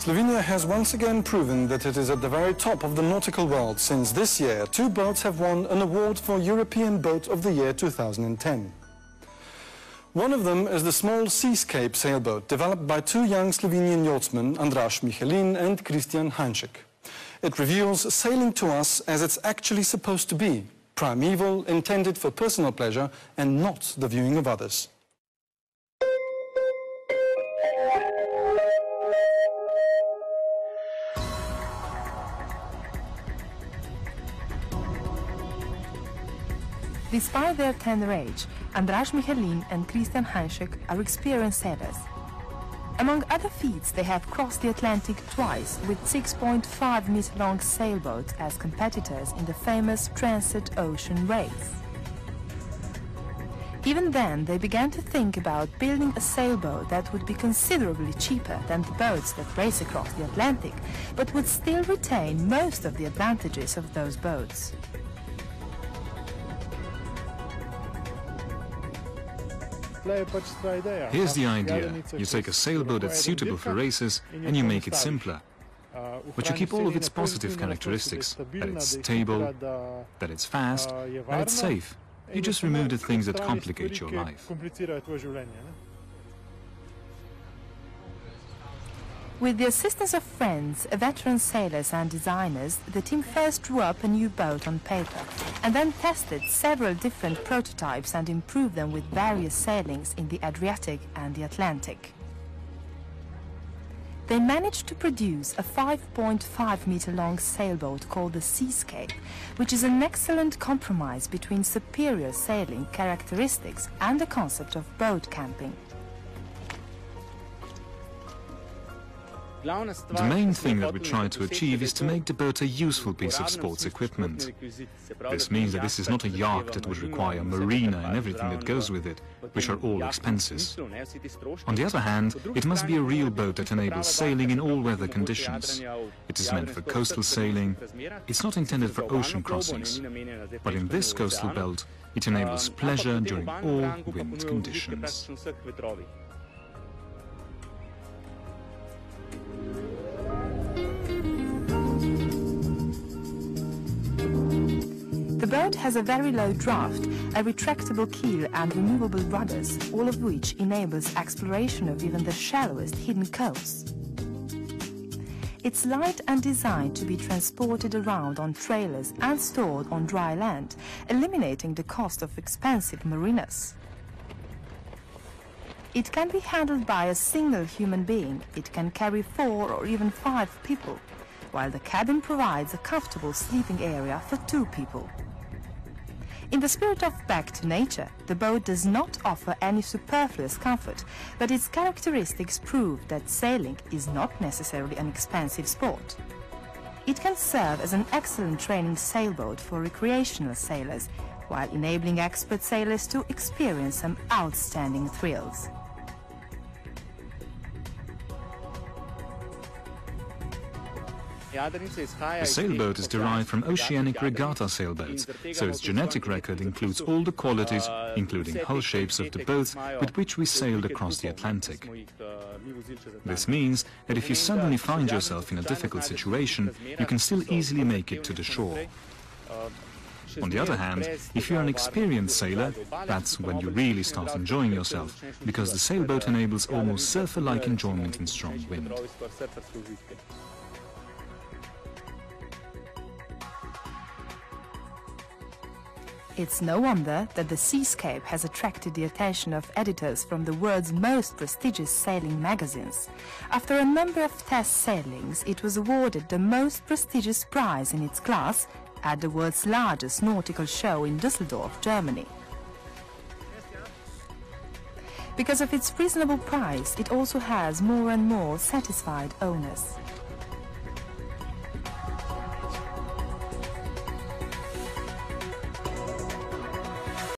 Slovenia has once again proven that it is at the very top of the nautical world, since this year 2 boats have won an award for European Boat of the Year 2010. One of them is the small Seascape sailboat developed by 2 young Slovenian yachtsmen, Andraž Michelin and Christian Hanšek. It reveals sailing to us as it's actually supposed to be, primeval, intended for personal pleasure and not the viewing of others. Despite their tender age, Andraž Michelin and Christian Hanšek are experienced sailors. Among other feats, they have crossed the Atlantic twice with 6.5-meter-long sailboats as competitors in the famous Trans-Ocean Race. Even then, they began to think about building a sailboat that would be considerably cheaper than the boats that race across the Atlantic, but would still retain most of the advantages of those boats. Here's the idea. You take a sailboat that's suitable for races and you make it simpler. But you keep all of its positive characteristics, that it's stable, that it's fast, that it's safe. You just remove the things that complicate your life. With the assistance of friends, veteran sailors and designers, the team first drew up a new boat on paper and then tested several different prototypes and improved them with various sailings in the Adriatic and the Atlantic. They managed to produce a 5.5-meter-long sailboat called the Seascape, which is an excellent compromise between superior sailing characteristics and the concept of boat camping. The main thing that we try to achieve is to make the boat a useful piece of sports equipment. This means that this is not a yacht that would require a marina and everything that goes with it, which are all expenses. On the other hand, it must be a real boat that enables sailing in all weather conditions. It is meant for coastal sailing. It's not intended for ocean crossings. But in this coastal belt, it enables pleasure during all wind conditions. The boat has a very low draft, a retractable keel and removable rudders, all of which enables exploration of even the shallowest hidden coasts. It's light and designed to be transported around on trailers and stored on dry land, eliminating the cost of expensive marinas. It can be handled by a single human being. It can carry 4 or even 5 people, while the cabin provides a comfortable sleeping area for 2 people. In the spirit of back to nature, the boat does not offer any superfluous comfort, but its characteristics prove that sailing is not necessarily an expensive sport. It can serve as an excellent training sailboat for recreational sailors, while enabling expert sailors to experience some outstanding thrills. A sailboat is derived from oceanic regatta sailboats, so its genetic record includes all the qualities, including hull shapes of the boats with which we sailed across the Atlantic. This means that if you suddenly find yourself in a difficult situation, you can still easily make it to the shore. On the other hand, if you're an experienced sailor, that's when you really start enjoying yourself, because the sailboat enables almost surfer-like enjoyment in strong wind. It's no wonder that the Seascape has attracted the attention of editors from the world's most prestigious sailing magazines. After a number of test sailings, it was awarded the most prestigious prize in its class at the world's largest nautical show in Düsseldorf, Germany. Because of its reasonable price, it also has more and more satisfied owners.